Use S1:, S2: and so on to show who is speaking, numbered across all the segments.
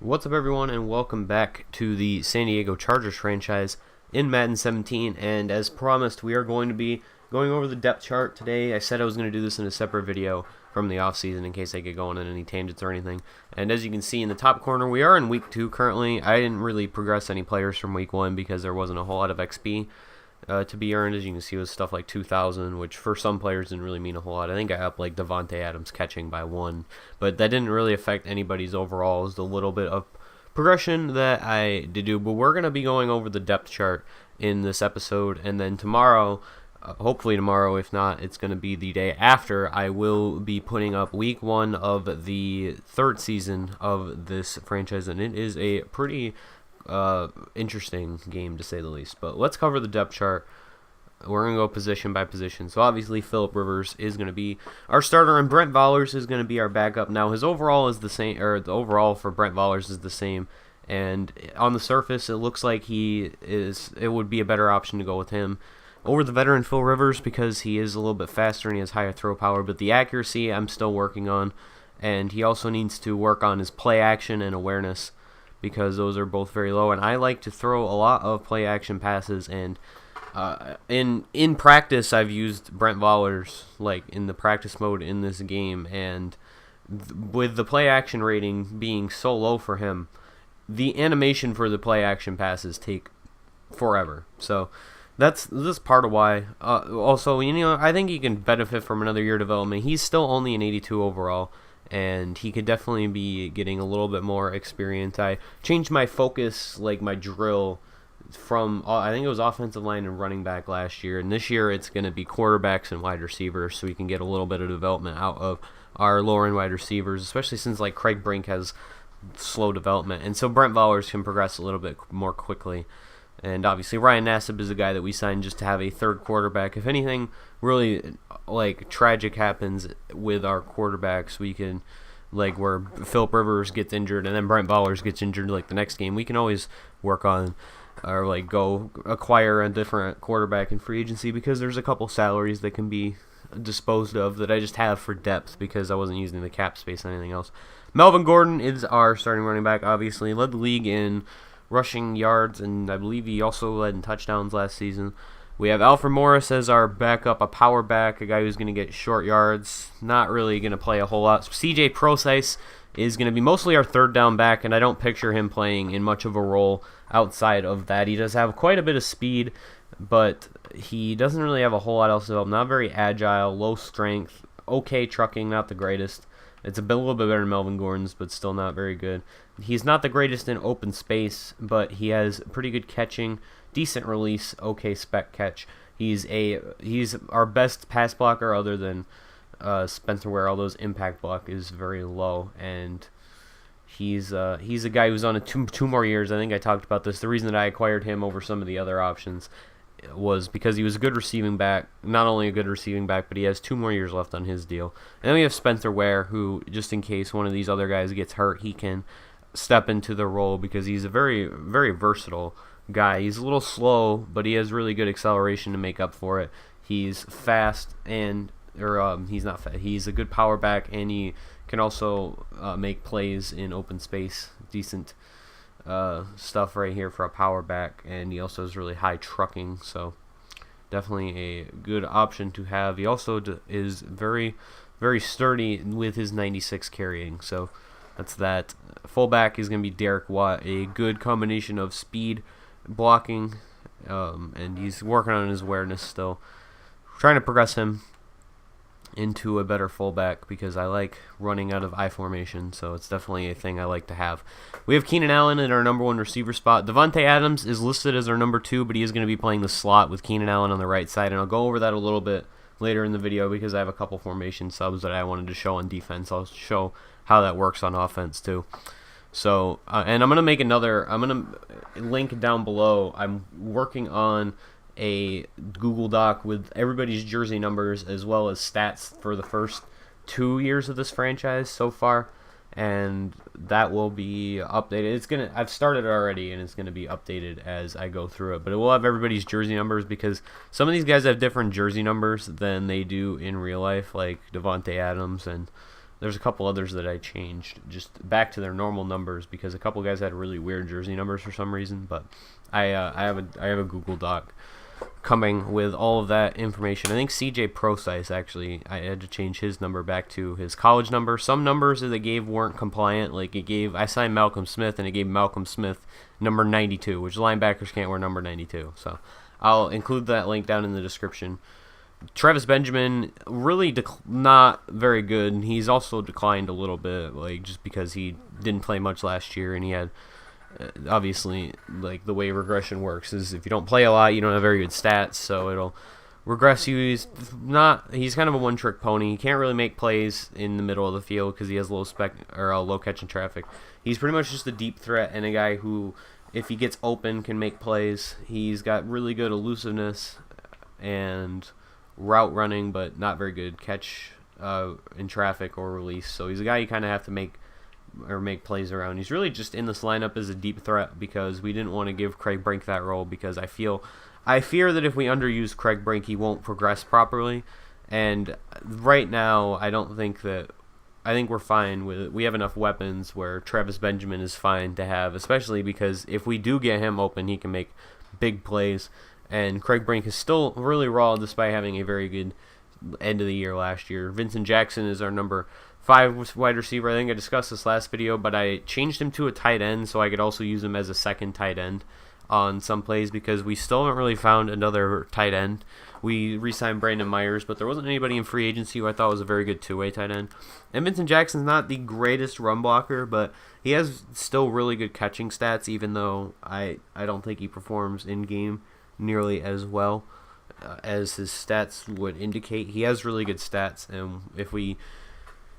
S1: What's up, everyone, and welcome back to the San Diego Chargers franchise in Madden 17. And as promised, we are going to be going over the depth chart today. I said I was going to do this in a separate video from the offseason in case I get going on any tangents or anything. And as you can see in the top corner, we are in Week 2 currently. I didn't really progress any players from Week 1 because there wasn't a whole lot of XP to be earned. As you can see, with stuff like 2,000, which for some players didn't really mean a whole lot. I think I upped like Devontae Adams catching by 1, but that didn't really affect anybody's overall. It was a little bit of progression that I did do, but we're going to be going over the depth chart in this episode, and then tomorrow, hopefully tomorrow, if not, it's going to be the day after, I will be putting up Week 1 of the third season of this franchise, and it is a pretty interesting game to say the least. But let's cover the depth chart. We're going to go position by position. So obviously Philip Rivers is going to be our starter, and Brent Vollers is going to be our backup. Now his overall is the same, or the overall for Brent Vollers is the same, and on the surface it looks like it would be a better option to go with him over the veteran Phil Rivers because he is a little bit faster and he has higher throw power, but the accuracy I'm still working on, and he also needs to work on his play action and awareness because those are both very low, and I like to throw a lot of play action passes, and in practice I've used Brent Vollers like in the practice mode in this game, and with the play action rating being so low for him, the animation for the play action passes take forever. So this is part of why. Also, I think he can benefit from another year development. He's still only an 82 overall, and he could definitely be getting a little bit more experience. I changed my focus, like my drill, from I think it was offensive line and running back last year, and this year it's going to be quarterbacks and wide receivers, so we can get a little bit of development out of our lower end wide receivers, especially since like Craig Brink has slow development, and so Brent Vollers can progress a little bit more quickly. And obviously Ryan Nassib is a guy that we signed just to have a third quarterback. If anything really like tragic happens with our quarterbacks, we can, like where Philip Rivers gets injured and then Brent Vollers gets injured like the next game, we can always work on or like go acquire a different quarterback in free agency, because there's a couple salaries that can be disposed of that I just have for depth because I wasn't using the cap space on anything else. Melvin Gordon is our starting running back, obviously. Led the league in rushing yards, and I believe he also led in touchdowns last season. We have Alfred Morris as our backup, a power back, a guy who's going to get short yards, not really going to play a whole lot. CJ Prosise is going to be mostly our third down back, and I don't picture him playing in much of a role outside of that. He does have quite a bit of speed, but he doesn't really have a whole lot else to help. Not very agile, low strength, okay trucking, not the greatest. It's a little bit better than Melvin Gordon's, but still not very good. He's not the greatest in open space, but he has pretty good catching, decent release, okay spec catch. He's our best pass blocker other than Spencer Ware, although his impact block is very low, and he's a guy who's on two more years. I think I talked about this. The reason that I acquired him over some of the other options was because he was a good receiving back, not only a good receiving back, but he has 2 more years left on his deal. And then we have Spencer Ware, who, just in case one of these other guys gets hurt, he can step into the role because he's a very, very versatile guy. He's a little slow, but he has really good acceleration to make up for it. He's fast, he's not fast. He's a good power back, and he can also make plays in open space. Decent stuff right here for a power back, and he also has really high trucking, so definitely a good option to have. He also is very, very sturdy with his 96 carrying, so that's that. Fullback is going to be Derek Watt, a good combination of speed, blocking, and he's working on his awareness still. Trying to progress him into a better fullback because I like running out of I formation, so it's definitely a thing I like to have. We have Keenan Allen in our number 1 receiver spot. Devontae Adams is listed as our number 2, but he is going to be playing the slot with Keenan Allen on the right side, and I'll go over that a little bit later in the video because I have a couple formation subs that I wanted to show on defense. I'll show how that works on offense too. So, and I'm going to link down below. I'm working on a Google Doc with everybody's jersey numbers as well as stats for the first 2 years of this franchise so far, and that will be updated. I've started already, and it's gonna be updated as I go through it. But it will have everybody's jersey numbers because some of these guys have different jersey numbers than they do in real life, like Devontae Adams and There's a couple others that I changed just back to their normal numbers because a couple guys had really weird jersey numbers for some reason. But I have a Google Doc coming with all of that information. I think CJ Procise, actually, I had to change his number back to his college number. Some numbers that they gave weren't compliant. Like I signed Malcolm Smith, and it gave Malcolm Smith number 92, which linebackers can't wear number 92. So I'll include that link down in the description. Travis Benjamin, really not very good. He's also declined a little bit, like just because he didn't play much last year, and he had obviously, like, the way regression works is if you don't play a lot, you don't have very good stats, so it'll regress you. He's kind of a one-trick pony. He can't really make plays in the middle of the field because he has low catch in traffic. He's pretty much just a deep threat and a guy who, if he gets open, can make plays. He's got really good elusiveness and route running, but not very good catch in traffic or release. So he's a guy you kind of have to make plays around. He's really just in this lineup as a deep threat because we didn't want to give Craig Brink that role because I fear that if we underuse Craig Brink, he won't progress properly. And right now, I think we're fine with it. We have enough weapons where Travis Benjamin is fine to have, especially because if we do get him open, he can make big plays. And Craig Brink is still really raw despite having a very good end of the year last year. Vincent Jackson is our number 5 wide receiver. I think I discussed this last video, but I changed him to a tight end so I could also use him as a second tight end on some plays because we still haven't really found another tight end. We re-signed Brandon Myers, but there wasn't anybody in free agency who I thought was a very good two-way tight end. And Vincent Jackson's not the greatest run blocker, but he has still really good catching stats, even though I don't think he performs in-game nearly as well as his stats would indicate. He has really good stats, and if we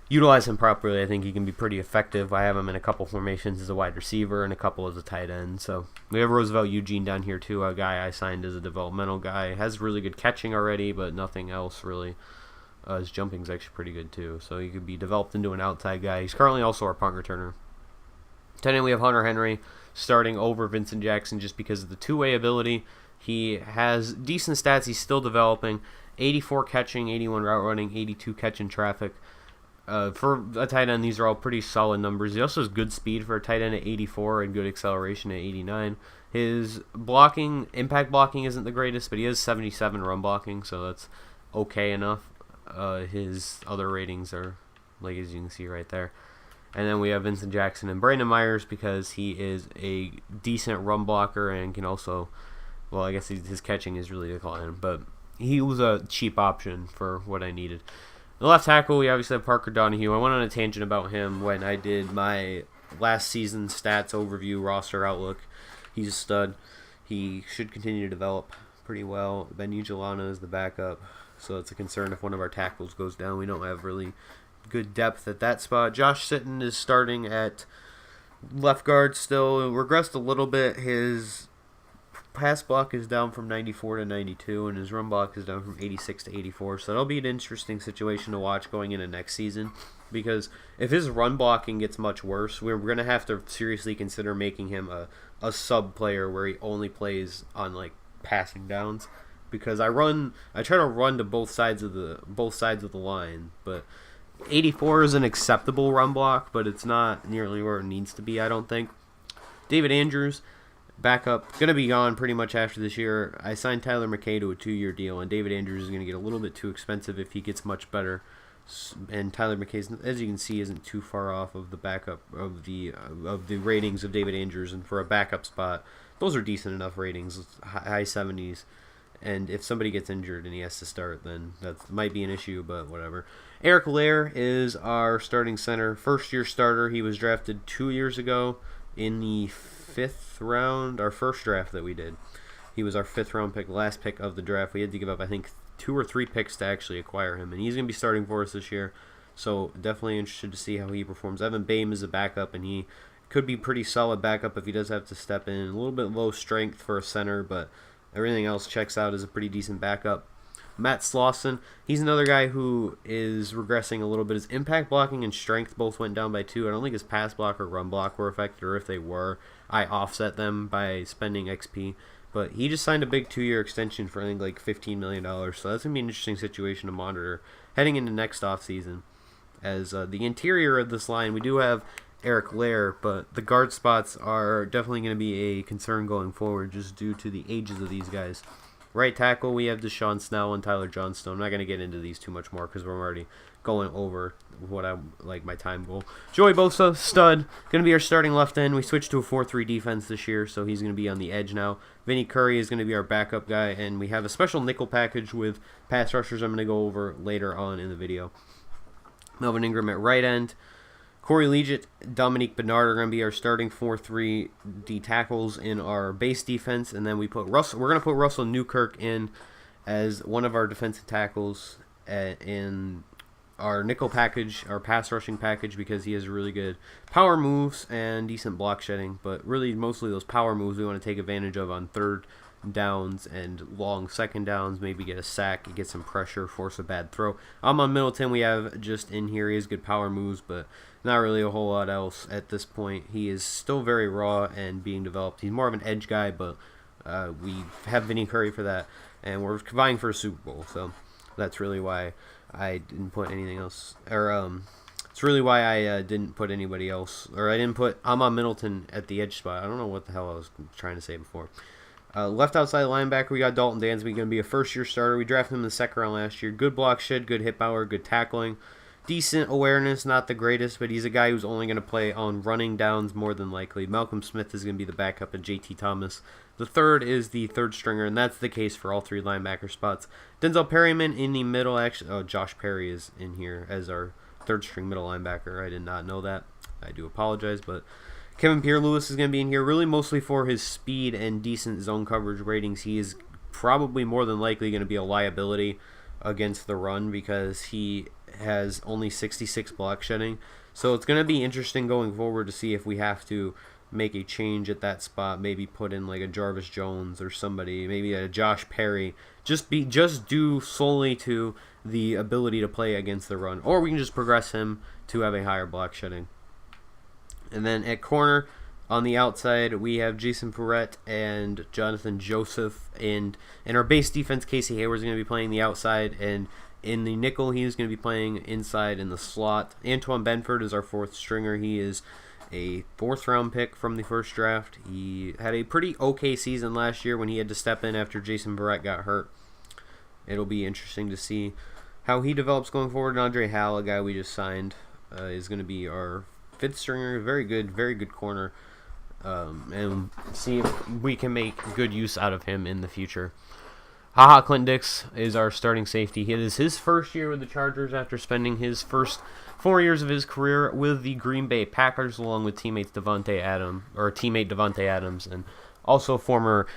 S1: utilize him properly, I think he can be pretty effective. I have him in a couple formations as a wide receiver and a couple as a tight end. So we have Roosevelt Eugene down here too, a guy I signed as a developmental guy. Has really good catching already, but nothing else really. His jumping's actually pretty good too, so he could be developed into an outside guy. He's currently also our punt returner. Tight end, we have Hunter Henry starting over Vincent Jackson just because of the two-way ability. He has decent stats. He's still developing. 84 catching, 81 route running, 82 catch in traffic. For a tight end, these are all pretty solid numbers. He also has good speed for a tight end at 84 and good acceleration at 89. His impact blocking isn't the greatest, but he has 77 run blocking, so that's okay enough. His other ratings are, like as you can see right there. And then we have Vincent Jackson and Brandon Myers because he is a decent run blocker and can also, well, I guess his catching is really declining, but he was a cheap option for what I needed. The left tackle, we obviously have Parker Donahue. I went on a tangent about him when I did my last season stats overview roster outlook. He's a stud. He should continue to develop pretty well. Ben Ujulana is the backup, so it's a concern if one of our tackles goes down. We don't have really good depth at that spot. Josh Sitton is starting at left guard still. It regressed a little bit. His pass block is down from 94 to 92, and his run block is down from 86 to 84. So that'll be an interesting situation to watch going into next season, because if his run blocking gets much worse, we're going to have to seriously consider making him a sub player where he only plays on like passing downs. Because I try to run to both sides of the line, but 84 is an acceptable run block, but it's not nearly where it needs to be, I don't think. David Andrews, backup, going to be gone pretty much after this year. I signed Tyler McKay to a 2-year deal, and David Andrews is going to get a little bit too expensive if he gets much better. And Tyler McKay, as you can see, isn't too far off of the backup of the ratings of David Andrews, and for a backup spot, those are decent enough ratings, high 70s. And if somebody gets injured and he has to start, then that might be an issue, but whatever. Eric Lair is our starting center, first-year starter. He was drafted 2 years ago in the 5th round, our first draft that we did. He was our 5th round pick, last pick of the draft. We had to give up, I think, 2 or 3 picks to actually acquire him, and he's going to be starting for us this year, so definitely interested to see how he performs. Evan Boehm is a backup, and he could be pretty solid backup if he does have to step in. A little bit low strength for a center, but everything else checks out as a pretty decent backup. Matt Slauson, he's another guy who is regressing a little bit. His impact blocking and strength both went down by 2. I don't think his pass block or run block were affected, or if they were, I offset them by spending XP. But he just signed a big 2-year extension for, I think, like $15 million. So that's going to be an interesting situation to monitor heading into next offseason. as the interior of this line, we do have Eric Lair, but the guard spots are definitely going to be a concern going forward just due to the ages of these guys. Right tackle, we have Deshaun Snell and Tyler Johnstone. I'm not going to get into these too much more because we're already going over what I like my time goal. Joey Bosa, stud, going to be our starting left end. We switched to a 4-3 defense this year, so he's going to be on the edge now. Vinny Curry is going to be our backup guy, and we have a special nickel package with pass rushers I'm going to go over later on in the video. Melvin Ingram at right end. Corey Liuget, Dominique Bernard are going to be our starting 4-3 D tackles in our base defense, and then we put Russell. We're going to put Russell Newkirk in as one of our defensive tackles in our nickel package, our pass rushing package, because he has really good power moves and decent block shedding. But really, mostly those power moves we want to take advantage of on third downs and long second downs, maybe get a sack, get some pressure, force a bad throw. On Middleton, we have just in here. He has good power moves, but not really a whole lot else at this point. He is still very raw and being developed. He's more of an edge guy, but we have Vinny Curry for that, and we're vying for a Super Bowl, so that's really why I didn't put anything else, or it's really why I didn't put anybody else, or I didn't put Amon Middleton at the edge spot. I don't know what the hell I was trying to say before. Left outside linebacker, we got Dalton Dansby, going to be a first-year starter. We drafted him in the second round last year. Good block shed, good hit power, good tackling. Decent awareness, not the greatest, but he's a guy who's only going to play on running downs more than likely. Malcolm Smith is going to be the backup, and JT Thomas. The third is the third stringer, and that's the case for all three linebacker spots. Denzel Perryman in the middle, actually. Oh, Josh Perry is in here as our third string middle linebacker. I did not know that. I do apologize, but Kevin Pierre-Louis is going to be in here really mostly for his speed and decent zone coverage ratings. He is probably more than likely going to be a liability against the run because he has only 66 block shedding. So it's going to be interesting going forward to see if we have to make a change at that spot, maybe put in like a Jarvis Jones or somebody, maybe a Josh Perry, just due solely to the ability to play against the run, or we can just progress him to have a higher block shedding. And then at corner on the outside, we have Jason Verrett and Jonathan Joseph, and in our base defense, Casey Hayward is going to be playing the outside, and in the nickel, he's going to be playing inside in the slot. Antoine Benford is our fourth stringer. He is a fourth-round pick from the first draft. He had a pretty okay season last year when he had to step in after Jason Verrett got hurt. It'll be interesting to see how he develops going forward. And Andre Hall, a guy we just signed, is going to be our fifth stringer. Very good corner. And see if we can make good use out of him in the future. Clint Dix is our starting safety. It is his first year with the Chargers after spending his first 4 years of his career with the Green Bay Packers, along with teammate Davante Adams, and also former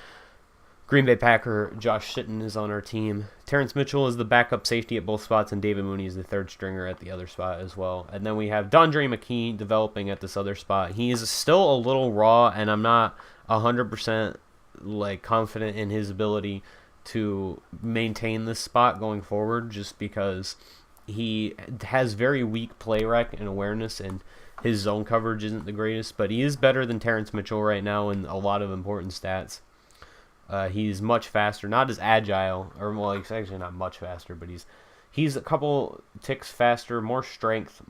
S1: Green Bay Packer Josh Sitton is on our team. Terrence Mitchell is the backup safety at both spots, and David Mooney is the third stringer at the other spot as well. And then we have Dondre McKee developing at this other spot. He is still a little raw, and I'm not 100% confident in his ability to maintain this spot going forward, just because he has very weak play rec and awareness, and his zone coverage isn't the greatest, but he is better than Terrence Mitchell right now in a lot of important stats. He's much faster, not as agile, or well, he's actually not much faster, but he's a couple ticks faster, more strength,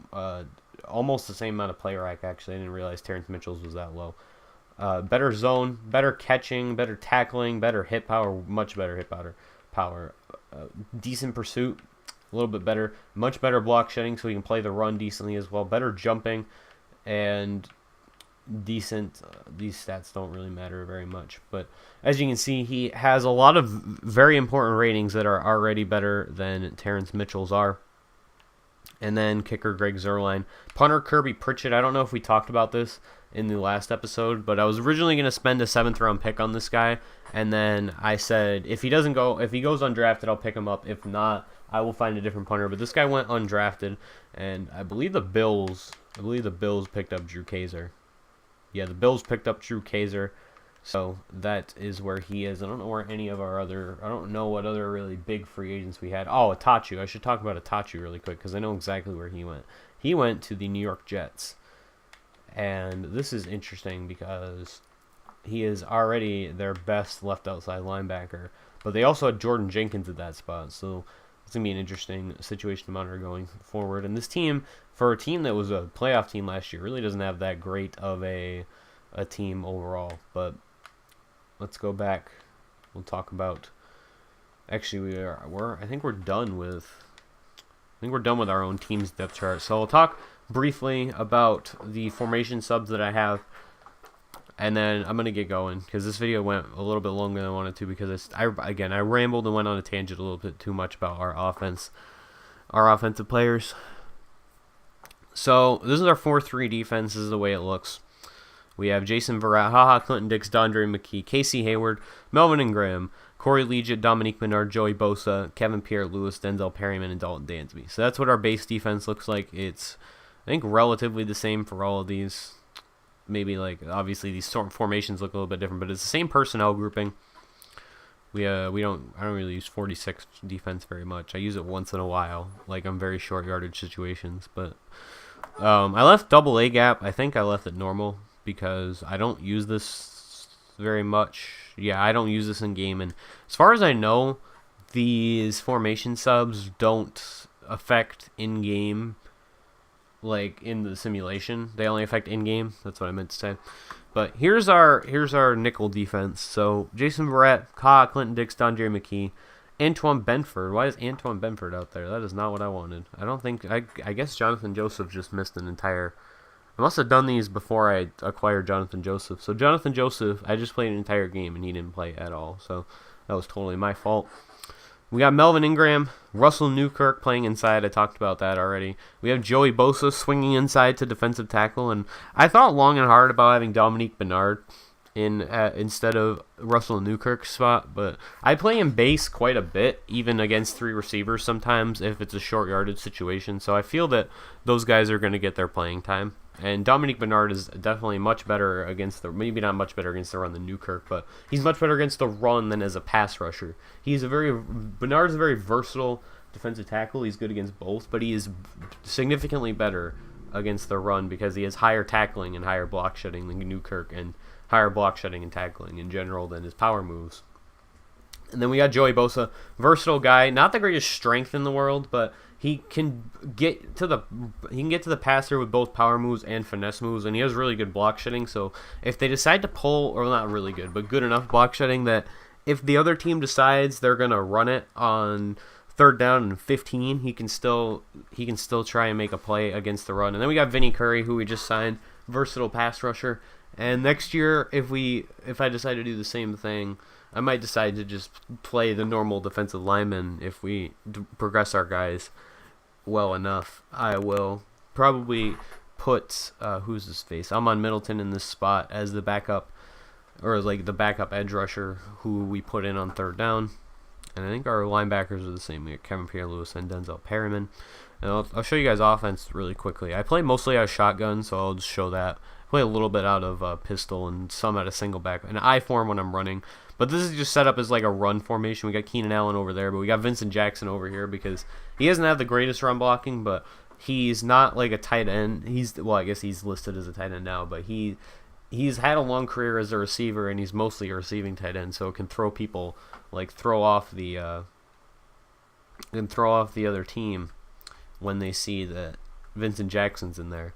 S1: almost the same amount of play rec. Actually, I didn't realize Terrence Mitchell's was that low. Better zone, better catching, better tackling, better hit power, much better hit power. Decent pursuit, a little bit better, much better block shedding, so he can play the run decently as well. Better jumping, and decent. These stats don't really matter very much, but as you can see, he has a lot of very important ratings that are already better than Terrence Mitchell's are. And then kicker Greg Zuerlein. Punter Kirby Pritchett. I don't know if we talked about this in the last episode, but I was originally going to spend a 7th round pick on this guy, and then I said if he goes undrafted, I'll pick him up. If not, I will find a different punter. But this guy went undrafted, and I believe the Bills picked up Drew Kaiser. Yeah, the Bills picked up Drew Kaiser. So that is where he is. I don't know where any of our other, I don't know what other really big free agents we had. Oh, Atachu. I should talk about Atachu really quick because I know exactly where he went. He went to the New York Jets. And this is interesting because he is already their best left outside linebacker. But they also had Jordan Jenkins at that spot. So it's going to be an interesting situation to monitor going forward. And this team, for a team that was a playoff team last year, really doesn't have that great of a team overall. But let's go back. We'll talk about. Actually, I think we're done with. I think we're done with our own team's depth chart. So I'll talk briefly about the formation subs that I have, and then I'm gonna get going because this video went a little bit longer than I wanted to because I rambled and went on a tangent a little bit too much about our offense, our offensive players. So this is our 4-3 defense. This is the way it looks. We have Jason Verrett, HaHa Clinton Dix, Dondre McKee, Casey Hayward, Melvin Ingram, Corey Liuget, Dominique Bernard, Joey Bosa, Kevin Pierre-Louis, Denzel Perryman, and Dalton Dansby. So that's what our base defense looks like. It's, I think, relatively the same for all of these. Maybe, like, obviously these formations look a little bit different, but it's the same personnel grouping. I don't really use 46 defense very much. I use it once in a while, like on very short yardage situations. But I left double A gap. I think I left it normal because I don't use this very much. Yeah, I don't use this in game, and as far as I know, these formation subs don't affect in game, like in the simulation. They only affect in game. That's what I meant to say. But here's our nickel defense. So Jason Verrett, Ka, Clinton Dix, Dondre McKee, Antoine Benford. Why is Antoine Benford out there? That is not what I wanted. I don't think. I guess Jonathan Joseph just missed an entire. I must have done these before I acquired Jonathan Joseph. So Jonathan Joseph, I just played an entire game and he didn't play at all. So that was totally my fault. We got Melvin Ingram, Russell Newkirk playing inside. I talked about that already. We have Joey Bosa swinging inside to defensive tackle. And I thought long and hard about having Dominique Bernard in instead of Russell Newkirk's spot. But I play in base quite a bit, even against 3 receivers sometimes if it's a short yardage situation. So I feel that those guys are going to get their playing time. And Dominique Bernard is definitely much better against the, maybe not much better against the run than Newkirk, but he's much better against the run than as a pass rusher. Bernard's a very versatile defensive tackle. He's good against both, but he is significantly better against the run because he has higher tackling and higher block shedding than Newkirk, and higher block shedding and tackling in general than his power moves. And then we got Joey Bosa, versatile guy, not the greatest strength in the world, but he can get to the passer with both power moves and finesse moves, and he has really good block shedding. So if they decide to pull, or not really good, but good enough block shedding that if the other team decides they're gonna run it on 3rd down and 15, he can still try and make a play against the run. And then we got Vinny Curry, who we just signed, versatile pass rusher. And next year, if I decide to do the same thing, I might decide to just play the normal defensive lineman if we progress our guys well enough. I will probably put who's his face? Amon Middleton in this spot as the backup, or like the backup edge rusher who we put in on 3rd down. And I think our linebackers are the same. We got Kevin Pierre-Louis and Denzel Perryman. And I'll show you guys offense really quickly. I play mostly out of shotgun, so I'll just show that. I play a little bit out of pistol and some out of single back. And I form when I'm running. But this is just set up as like a run formation. We got Keenan Allen over there, but we got Vincent Jackson over here because he doesn't have the greatest run blocking, but he's not like a tight end. I guess he's listed as a tight end now, but he's had a long career as a receiver, and he's mostly a receiving tight end, so it can throw people, like throw off the other team when they see that Vincent Jackson's in there.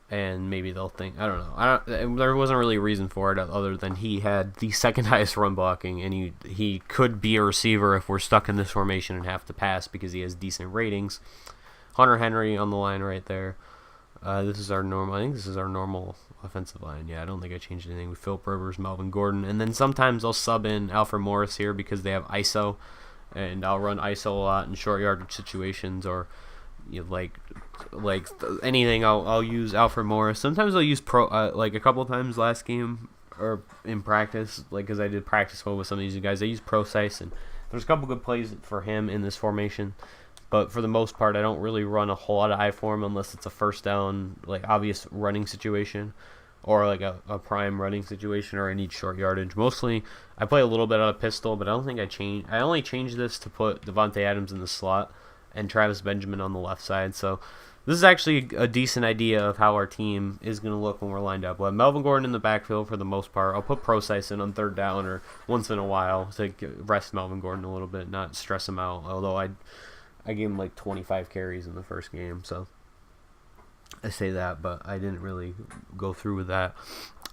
S1: And maybe they'll think, I don't know. There wasn't really a reason for it other than he had the 2nd highest run blocking, and he could be a receiver if we're stuck in this formation and have to pass because he has decent ratings. Hunter Henry on the line right there. This is our normal. I think this is our normal offensive line. Yeah, I don't think I changed anything with Philip Rivers, Melvin Gordon, and then sometimes I'll sub in Alfred Morris here because they have ISO, and I'll run ISO a lot in short yardage situations or. Like anything, I'll use Alfred Morris. Sometimes I'll use like a couple of times last game or in practice, like because I did practice well with some of these guys. I use Procise, and there's a couple good plays for him in this formation. But for the most part, I don't really run a whole lot of I form unless it's a 1st down, like obvious running situation, or like a prime running situation, or I need short yardage. Mostly, I play a little bit out of pistol, but I don't think I only changed this to put Devontae Adams in the slot and Travis Benjamin on the left side. So this is actually a decent idea of how our team is going to look when we're lined up. We'll have Melvin Gordon in the backfield for the most part. I'll put Procise in on third down or once in a while to rest Melvin Gordon a little bit, not stress him out. Although I gave him like 25 carries in the first game, so I say that, but I didn't really go through with that.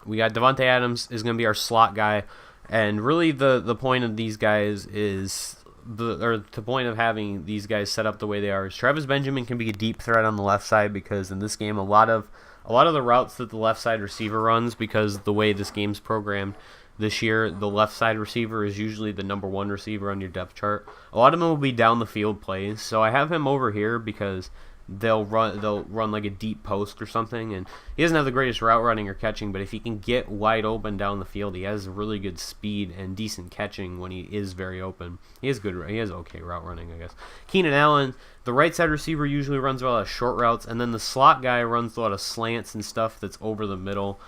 S1: We got Devontae Adams is going to be our slot guy, and really the point of these guys is the point of having these guys set up the way they are is Travis Benjamin can be a deep threat on the left side, because in this game a lot of the routes that the left side receiver runs, because the way this game's programmed this year, the left side receiver is usually the #1 receiver on your depth chart. A lot of them will be down the field plays, so I have him over here because they'll run like a deep post or something, and he doesn't have the greatest route running or catching, but if he can get wide open down the field, he has really good speed and decent catching when he is very open. He has okay route running, I guess. Keenan Allen, the right side receiver, usually runs a lot of short routes, and then the slot guy runs a lot of slants and stuff that's over the middle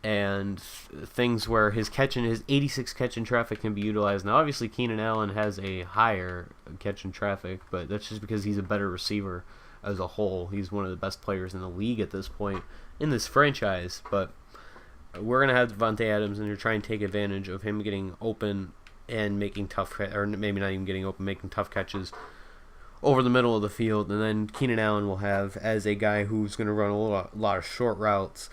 S1: and things where his 86 catch and traffic can be utilized. Now obviously Keenan Allen has a higher catch and traffic, but that's just because he's a better receiver as a whole. He's one of the best players in the league at this point in this franchise, but we're going to have Devontae Adams, and you're trying to take advantage of him getting open and making tough, or maybe not even getting open, making tough catches over the middle of the field. And then Keenan Allen will have as a guy who's going to run a lot of short routes,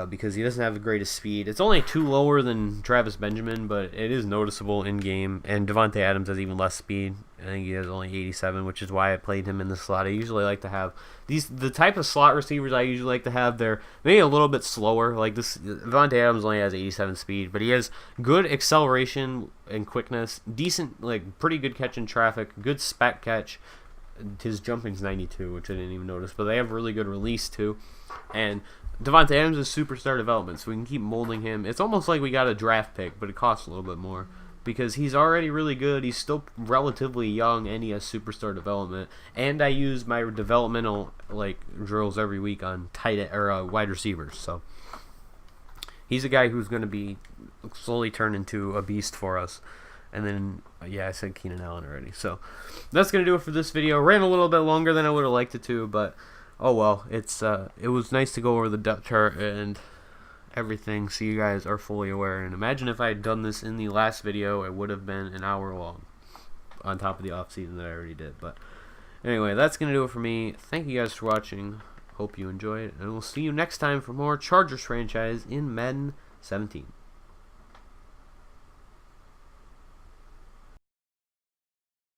S1: because he doesn't have the greatest speed. It's only 2 lower than Travis Benjamin, but it is noticeable in game. And Devontae Adams has even less speed. I think he has only 87, which is why I played him in the slot. I usually like to have the type of slot receivers I usually like to have. They're maybe a little bit slower. Like this, Devontae Adams only has 87 speed, but he has good acceleration and quickness, decent, like pretty good catch in traffic, good spec catch. His jumping's 92, which I didn't even notice, but they have really good release too. And Devontae Adams is superstar development, so we can keep molding him. It's almost like we got a draft pick, but it costs a little bit more because he's already really good. He's still relatively young, and he has superstar development. And I use my developmental drills every week on wide receivers. So he's a guy who's going to be slowly turn into a beast for us. And then, yeah, I said Keenan Allen already. So that's going to do it for this video. Ran a little bit longer than I would have liked it to, but oh well. It was nice to go over the depth chart and everything so you guys are fully aware. And imagine if I had done this in the last video, it would have been an hour long on top of the off season that I already did. But anyway, that's going to do it for me. Thank you guys for watching. Hope you enjoyed, and we'll see you next time for more Chargers franchise in Madden 17.